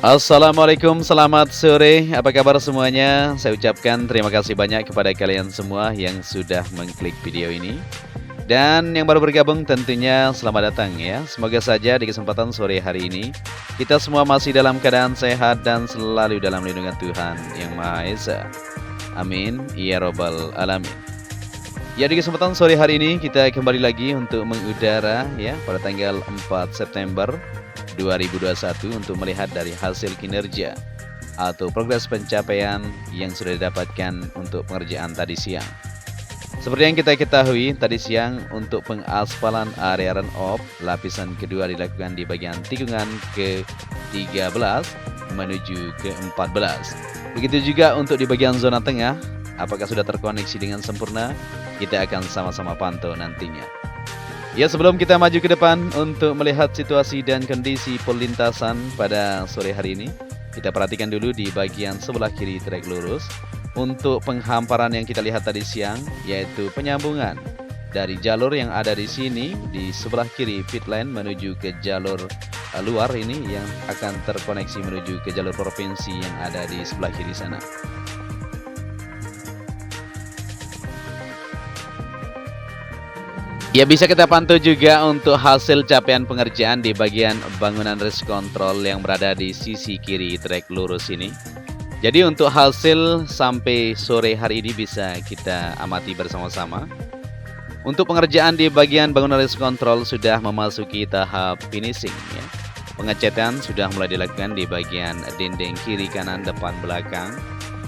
Assalamualaikum, selamat sore. Apa kabar semuanya? Saya ucapkan terima kasih banyak kepada kalian semua yang sudah mengklik video ini. Dan yang baru bergabung tentunya selamat datang ya. Semoga saja di kesempatan sore hari ini kita semua masih dalam keadaan sehat dan selalu dalam lindungan Tuhan Yang Maha Esa. Amin. Ya Robbal Alamin. Ya, di kesempatan sore hari ini kita kembali lagi untuk mengudara ya pada tanggal 4 September 2021 untuk melihat dari hasil kinerja atau progres pencapaian yang sudah didapatkan untuk pengerjaan tadi siang. Seperti yang kita ketahui, tadi siang untuk pengaspalan area run-off lapisan kedua dilakukan di bagian tikungan ke-13 menuju ke-14. Begitu juga untuk di bagian zona tengah, apakah sudah terkoneksi dengan sempurna? Kita akan sama-sama pantau nantinya. Ya, sebelum kita maju ke depan untuk melihat situasi dan kondisi perlintasan pada sore hari ini, kita perhatikan dulu di bagian sebelah kiri trek lurus untuk penghamparan yang kita lihat tadi siang, yaitu penyambungan dari jalur yang ada di sini di sebelah kiri pit lane menuju ke jalur luar ini yang akan terkoneksi menuju ke jalur provinsi yang ada di sebelah kiri sana. Ya, bisa kita pantau juga untuk hasil capaian pengerjaan di bagian bangunan race control yang berada di sisi kiri trek lurus ini. Jadi untuk hasil sampai sore hari ini bisa kita amati bersama-sama. Untuk pengerjaan di bagian bangunan race control sudah memasuki tahap finishing ya. Pengecatan sudah mulai dilakukan di bagian dinding kiri, kanan, depan, belakang.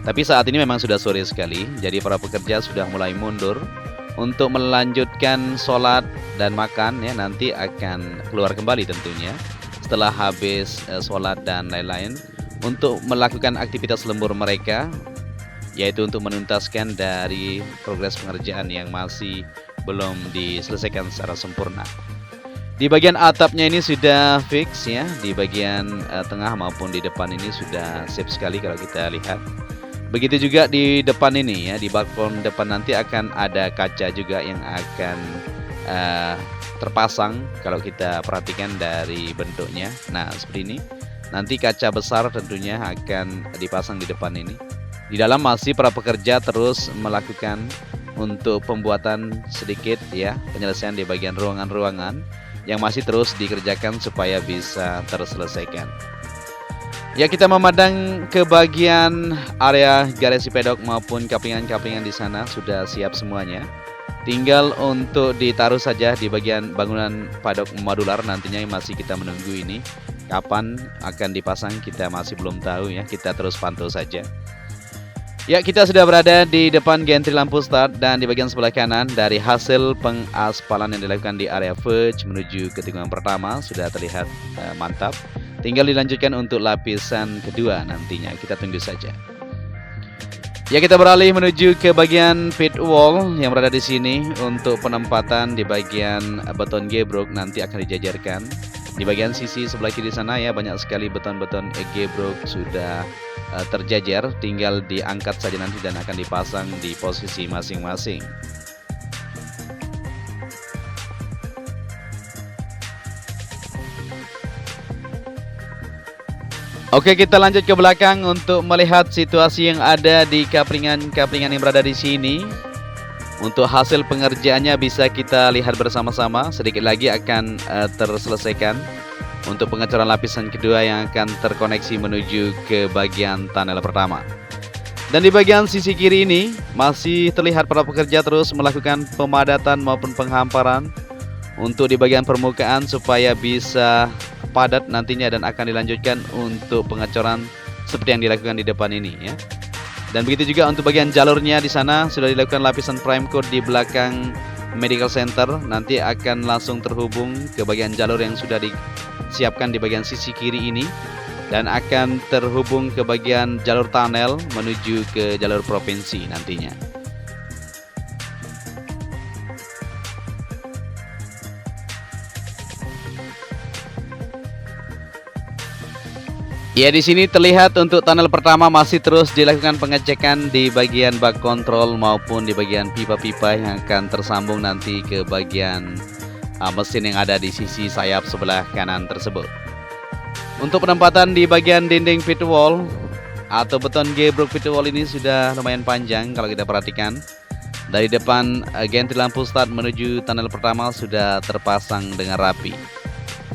Tapi saat ini memang sudah sore sekali, jadi para pekerja sudah mulai mundur untuk melanjutkan sholat dan makan ya, nanti akan keluar kembali tentunya setelah habis sholat dan lain-lain untuk melakukan aktivitas lembur mereka, yaitu untuk menuntaskan dari progres pengerjaan yang masih belum diselesaikan secara sempurna. Di bagian atapnya ini sudah fix ya, di bagian tengah maupun di depan ini sudah siap sekali kalau kita lihat. Begitu juga di depan ini ya, di balkon depan nanti akan ada kaca juga yang akan terpasang kalau kita perhatikan dari bentuknya. Nah, seperti ini. Nanti kaca besar tentunya akan dipasang di depan ini. Di dalam masih para pekerja terus melakukan untuk pembuatan sedikit ya, penyelesaian di bagian ruangan-ruangan yang masih terus dikerjakan supaya bisa terselesaikan. Ya, kita memandang ke bagian area garasi pedok maupun kaplingan-kaplingan di sana sudah siap semuanya. Tinggal untuk ditaruh saja di bagian bangunan padok modular, nantinya masih kita menunggu ini. Kapan akan dipasang kita masih belum tahu ya, kita terus pantau saja. Ya, kita sudah berada di depan gantry lampu start dan di bagian sebelah kanan dari hasil pengaspalan yang dilakukan di area verge menuju ke tikungan pertama sudah terlihat mantap. Tinggal dilanjutkan untuk lapisan kedua nantinya, kita tunggu saja. Ya, kita beralih menuju ke bagian pit wall yang berada di sini untuk penempatan di bagian beton gebrok nanti akan dijajarkan. Di bagian sisi sebelah kiri sana ya, banyak sekali beton-beton gebrok sudah terjajar, tinggal diangkat saja nanti dan akan dipasang di posisi masing-masing. Oke, kita lanjut ke belakang untuk melihat situasi yang ada di kaplingan-kaplingan yang berada di sini. Untuk hasil pengerjaannya bisa kita lihat bersama-sama. Sedikit lagi akan terselesaikan untuk pengecoran lapisan kedua yang akan terkoneksi menuju ke bagian tunnel pertama. Dan di bagian sisi kiri ini masih terlihat para pekerja terus melakukan pemadatan maupun penghamparan untuk di bagian permukaan supaya bisa padat nantinya dan akan dilanjutkan untuk pengecoran seperti yang dilakukan di depan ini ya. Dan begitu juga untuk bagian jalurnya di sana sudah dilakukan lapisan prime coat di belakang medical center, nanti akan langsung terhubung ke bagian jalur yang sudah disiapkan di bagian sisi kiri ini dan akan terhubung ke bagian jalur tunnel menuju ke jalur provinsi nantinya. Ya, di sini terlihat untuk tunnel pertama masih terus dilakukan pengecekan di bagian bak kontrol maupun di bagian pipa-pipa yang akan tersambung nanti ke bagian mesin yang ada di sisi sayap sebelah kanan tersebut. Untuk penempatan di bagian dinding pit wall atau beton gebrok pit wall ini sudah lumayan panjang kalau kita perhatikan. Dari depan ganti lampu start menuju tunnel pertama sudah terpasang dengan rapi.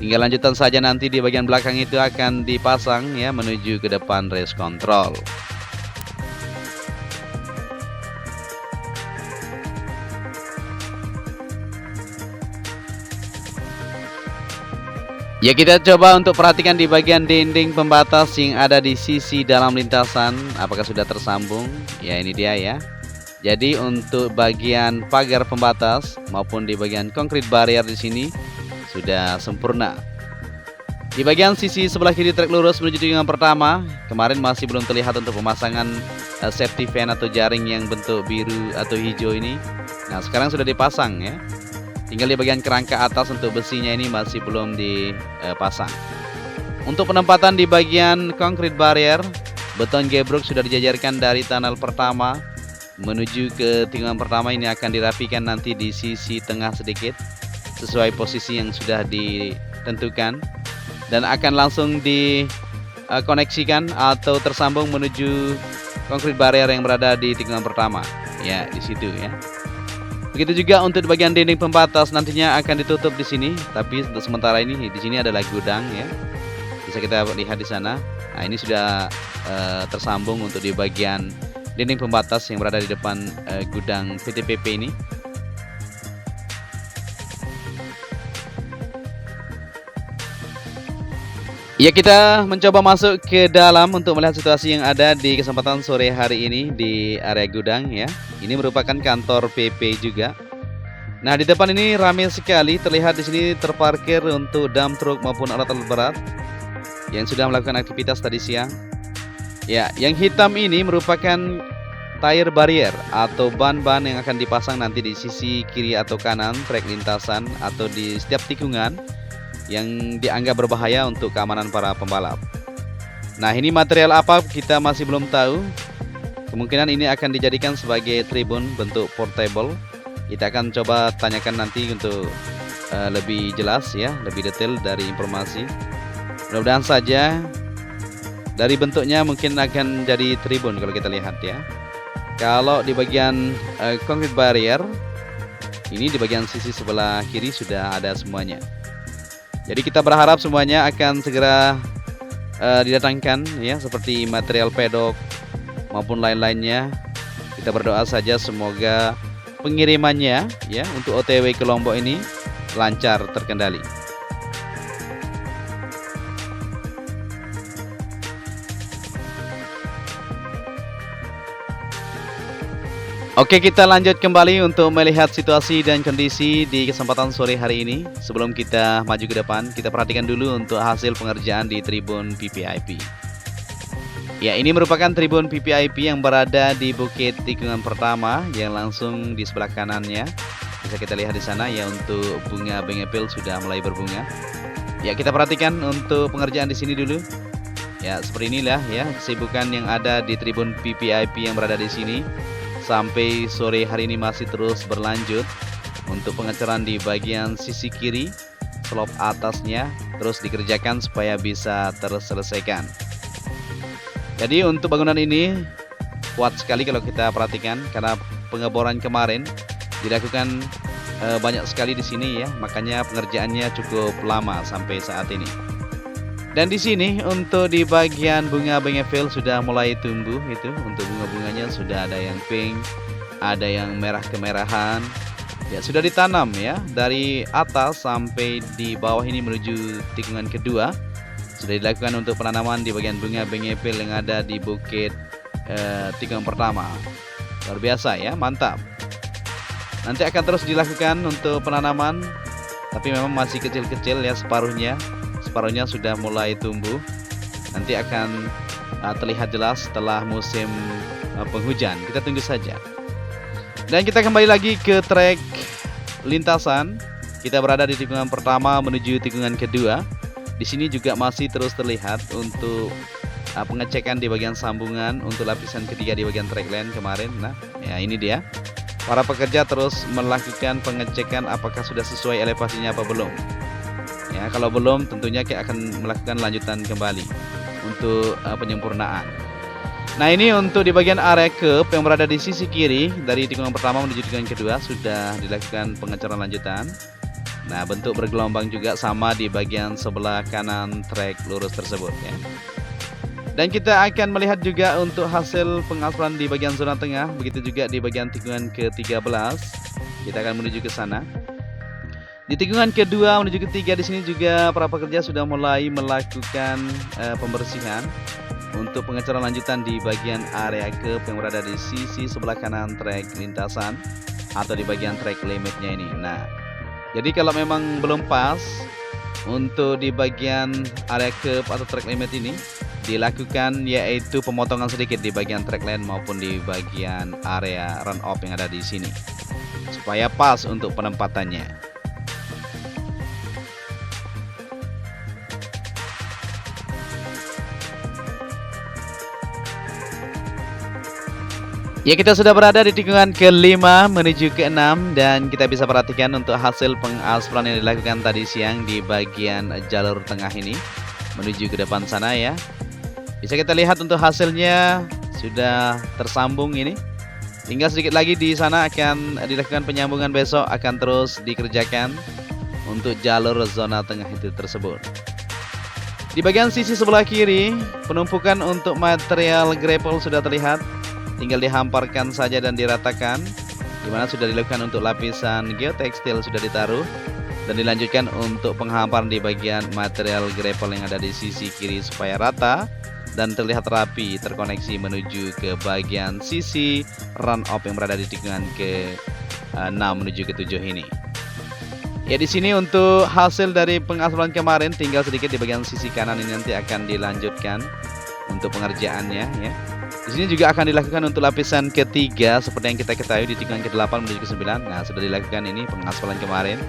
Tinggal lanjutan saja nanti di bagian belakang itu akan dipasang ya menuju ke depan race control. Ya, kita coba untuk perhatikan di bagian dinding pembatas yang ada di sisi dalam lintasan apakah sudah tersambung. Ya, ini dia ya. Jadi untuk bagian pagar pembatas maupun di bagian concrete barrier di sini sudah sempurna. Di bagian sisi sebelah kiri trek lurus menuju tikungan pertama, kemarin masih belum terlihat untuk pemasangan safety fan atau jaring yang bentuk biru atau hijau ini. Nah, sekarang sudah dipasang ya. Tinggal di bagian kerangka atas untuk besinya ini masih belum dipasang. Untuk penempatan di bagian concrete barrier, beton gebrok sudah dijajarkan dari tunnel pertama menuju ke tikungan pertama. Ini akan dirapikan nanti di sisi tengah sedikit sesuai posisi yang sudah ditentukan dan akan langsung dikoneksikan atau tersambung menuju concrete barrier yang berada di tikungan pertama. Ya, di situ ya. Begitu juga untuk di bagian dinding pembatas nantinya akan ditutup di sini, tapi untuk sementara ini di sini adalah gudang ya. Bisa kita lihat di sana. Nah, ini sudah tersambung untuk di bagian dinding pembatas yang berada di depan gudang PTPP ini. Ya, kita mencoba masuk ke dalam untuk melihat situasi yang ada di kesempatan sore hari ini di area gudang ya. Ini merupakan kantor PP juga. Nah, di depan ini ramai sekali, terlihat di sini terparkir untuk dump truck maupun alat-alat berat yang sudah melakukan aktivitas tadi siang. Ya, yang hitam ini merupakan tire barrier atau ban-ban yang akan dipasang nanti di sisi kiri atau kanan trek lintasan atau di setiap tikungan yang dianggap berbahaya untuk keamanan para pembalap. Nah, ini material apa kita masih belum tahu. Kemungkinan ini akan dijadikan sebagai tribun bentuk portable. Kita akan coba tanyakan nanti untuk lebih jelas ya, lebih detail dari informasi. Mudah-mudahan saja dari bentuknya mungkin akan jadi tribun kalau kita lihat ya. Kalau di bagian concrete barrier ini di bagian sisi sebelah kiri sudah ada semuanya. Jadi kita berharap semuanya akan segera didatangkan ya, seperti material pedok maupun lain-lainnya. Kita berdoa saja semoga pengirimannya ya untuk OTW ke Lombok ini lancar terkendali. Oke, kita lanjut kembali untuk melihat situasi dan kondisi di kesempatan sore hari ini. Sebelum kita maju ke depan, kita perhatikan dulu untuk hasil pengerjaan di tribun VVIP. Ya, ini merupakan tribun VVIP yang berada di bukit tikungan pertama yang langsung di sebelah kanannya. Bisa kita lihat di sana ya, untuk bunga bengepil sudah mulai berbunga. Ya, kita perhatikan untuk pengerjaan di sini dulu. Ya, seperti inilah ya kesibukan yang ada di tribun VVIP yang berada di sini. Sampai sore hari ini masih terus berlanjut untuk pengecoran di bagian sisi kiri, slop atasnya terus dikerjakan supaya bisa terselesaikan. Jadi untuk bangunan ini kuat sekali kalau kita perhatikan, karena pengeboran kemarin dilakukan banyak sekali di sini ya, makanya pengerjaannya cukup lama sampai saat ini. Dan di sini untuk di bagian bunga bengepil sudah mulai tumbuh itu, untuk bunga-bunganya sudah ada yang pink, ada yang merah kemerahan. Ya, sudah ditanam ya dari atas sampai di bawah ini menuju tikungan kedua. Sudah dilakukan untuk penanaman di bagian bunga bengepil yang ada di bukit tikungan pertama. Luar biasa ya, mantap. Nanti akan terus dilakukan untuk penanaman, tapi memang masih kecil-kecil ya, separuhnya sudah mulai tumbuh. Nanti akan terlihat jelas setelah musim penghujan. Kita tunggu saja. Dan kita kembali lagi ke trek lintasan. Kita berada di tikungan pertama menuju tikungan kedua. Di sini juga masih terus terlihat untuk pengecekan di bagian sambungan untuk lapisan ketiga di bagian track line kemarin. Nah, ya ini dia. Para pekerja terus melakukan pengecekan apakah sudah sesuai elevasinya apa belum. Ya, kalau belum tentunya kita akan melakukan lanjutan kembali untuk penyempurnaan. Nah, ini untuk di bagian area curb yang berada di sisi kiri dari tikungan pertama menuju tikungan kedua sudah dilakukan pengecoran lanjutan. Nah, bentuk bergelombang juga sama di bagian sebelah kanan trek lurus tersebut ya. Dan kita akan melihat juga untuk hasil pengaspalan di bagian zona tengah, begitu juga di bagian tikungan ke-13. Kita akan menuju ke sana. Di tikungan kedua menuju ketiga di sini juga para pekerja sudah mulai melakukan pembersihan untuk pengecoran lanjutan di bagian area curb yang berada di sisi sebelah kanan trek lintasan atau di bagian trek limitnya ini. Nah, jadi kalau memang belum pas untuk di bagian area curb atau trek limit ini dilakukan yaitu pemotongan sedikit di bagian track line maupun di bagian area run off yang ada di sini supaya pas untuk penempatannya. Ya, kita sudah berada di tikungan ke-5 menuju ke-6 dan kita bisa perhatikan untuk hasil pengaspalan yang dilakukan tadi siang di bagian jalur tengah ini menuju ke depan sana ya. Bisa kita lihat untuk hasilnya sudah tersambung ini. Tinggal sedikit lagi di sana akan dilakukan penyambungan, besok akan terus dikerjakan untuk jalur zona tengah itu tersebut. Di bagian sisi sebelah kiri, penumpukan untuk material gravel sudah terlihat. Tinggal dihamparkan saja dan diratakan, dimana sudah dilakukan untuk lapisan geotekstil sudah ditaruh dan dilanjutkan untuk penghamparan di bagian material gravel yang ada di sisi kiri supaya rata dan terlihat rapi terkoneksi menuju ke bagian sisi run off yang berada di tikungan ke-6 menuju ke-7 ini. Ya, di sini untuk hasil dari pengaspalan kemarin tinggal sedikit di bagian sisi kanan ini nanti akan dilanjutkan untuk pengerjaannya ya. Di sini juga akan dilakukan untuk lapisan ketiga seperti yang kita ketahui di tikungan ke-8 menuju ke-9. Nah, sudah dilakukan ini pengaspalan kemarin.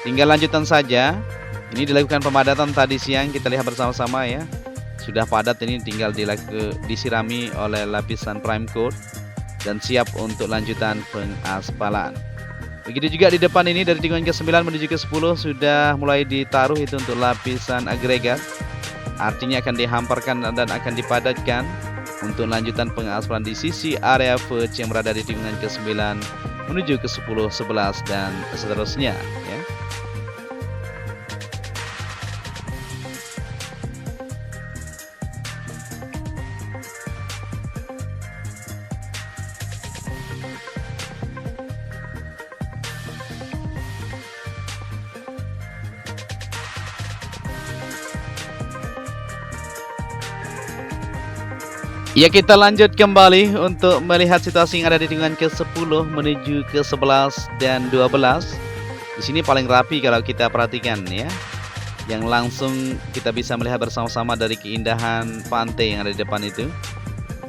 Tinggal lanjutan saja. Ini dilakukan pemadatan tadi siang, kita lihat bersama-sama ya. Sudah padat ini, tinggal disirami oleh lapisan prime coat dan siap untuk lanjutan pengaspalan. Begitu juga di depan ini dari tikungan ke-9 menuju ke-10 sudah mulai ditaruh itu untuk lapisan agregat. Artinya akan dihamparkan dan akan dipadatkan untuk lanjutan pengaspalan di sisi area verge yang berada di tikungan ke-9 menuju ke-10, 11 dan seterusnya ya. Ya, kita lanjut kembali untuk melihat situasi yang ada di tikungan ke-10 menuju ke-11 dan 12. Di sini paling rapi kalau kita perhatikan ya. Yang langsung kita bisa melihat bersama-sama dari keindahan pantai yang ada di depan itu.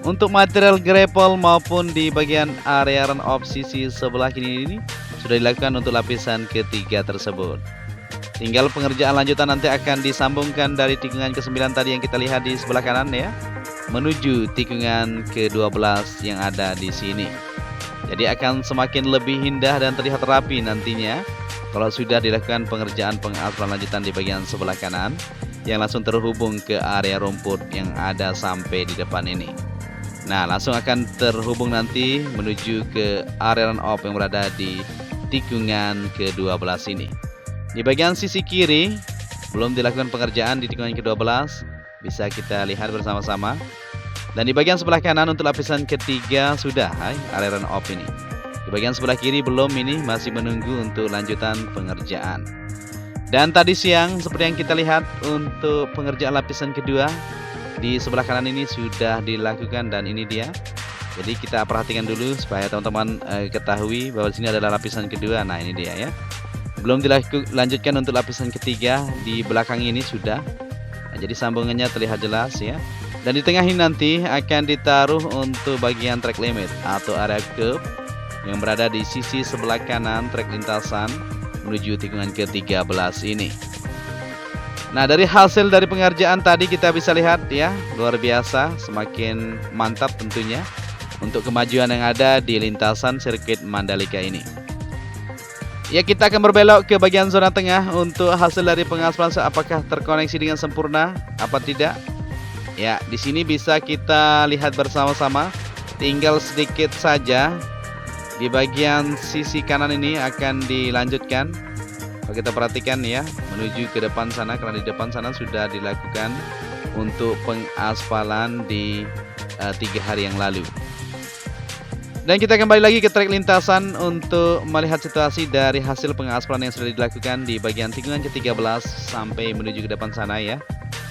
Untuk material gravel maupun di bagian area run off sisi sebelah kiri ini sudah dilakukan untuk lapisan ketiga tersebut. Tinggal pengerjaan lanjutan nanti akan disambungkan dari tikungan ke-9 tadi yang kita lihat di sebelah kanan ya, menuju tikungan ke-12 yang ada di sini. Jadi akan semakin lebih indah dan terlihat rapi nantinya kalau sudah dilakukan pengerjaan pengaspalan lanjutan di bagian sebelah kanan yang langsung terhubung ke area rumput yang ada sampai di depan ini. Nah, langsung akan terhubung nanti menuju ke area run off yang berada di tikungan ke-12 ini. Di bagian sisi kiri belum dilakukan pengerjaan di tikungan ke-12, bisa kita lihat bersama-sama. Dan di bagian sebelah kanan untuk lapisan ketiga sudah area run off ini. Di bagian sebelah kiri belum, ini masih menunggu untuk lanjutan pengerjaan. Dan tadi siang seperti yang kita lihat untuk pengerjaan lapisan kedua di sebelah kanan ini sudah dilakukan dan ini dia. Jadi kita perhatikan dulu supaya teman-teman ketahui bahwa sini adalah lapisan kedua. Nah, ini dia ya. Belum dilanjutkan untuk lapisan ketiga, di belakang ini sudah. Nah, jadi sambungannya terlihat jelas ya. Dan di tengah ini nanti akan ditaruh untuk bagian track limit atau area curb yang berada di sisi sebelah kanan trek lintasan menuju tikungan ke-13 ini. Nah, dari hasil dari pengerjaan tadi kita bisa lihat ya, luar biasa, semakin mantap tentunya untuk kemajuan yang ada di lintasan sirkuit Mandalika ini. Ya, kita akan berbelok ke bagian zona tengah untuk hasil dari pengaspalan apakah terkoneksi dengan sempurna apa tidak. Ya, di sini bisa kita lihat bersama-sama. Tinggal sedikit saja di bagian sisi kanan ini akan dilanjutkan. Kalau kita perhatikan ya, menuju ke depan sana, karena di depan sana sudah dilakukan untuk pengaspalan di 3 hari yang lalu. Dan kita kembali lagi ke trek lintasan untuk melihat situasi dari hasil pengaspalan yang sudah dilakukan di bagian tikungan ke-13 sampai menuju ke depan sana ya,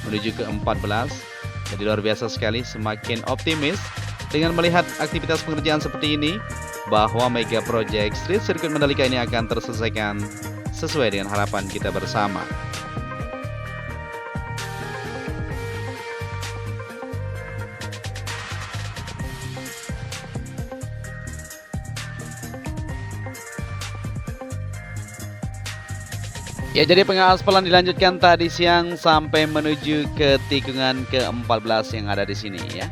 menuju ke-14. Jadi luar biasa sekali, semakin optimis dengan melihat aktivitas pengerjaan seperti ini bahwa Mega Project Street Circuit Mandalika ini akan terselesaikan sesuai dengan harapan kita bersama. Ya, jadi pengaspalan dilanjutkan tadi siang sampai menuju ke tikungan ke-14 yang ada di sini ya.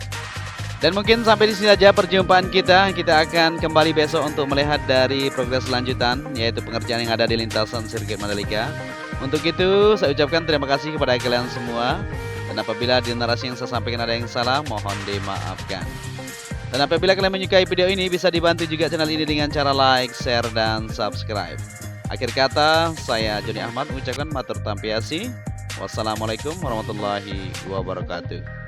Dan mungkin sampai di sini saja perjumpaan kita. Kita akan kembali besok untuk melihat dari progres lanjutan, yaitu pengerjaan yang ada di lintasan sirkuit Mandalika. Untuk itu, saya ucapkan terima kasih kepada kalian semua. Dan apabila di narasi yang saya sampaikan ada yang salah, mohon dimaafkan. Dan apabila kalian menyukai video ini, bisa dibantu juga channel ini dengan cara like, share, dan subscribe. Akhir kata, saya Joni Ahmad mengucapkan matur tampiasi. Wassalamualaikum warahmatullahi wabarakatuh.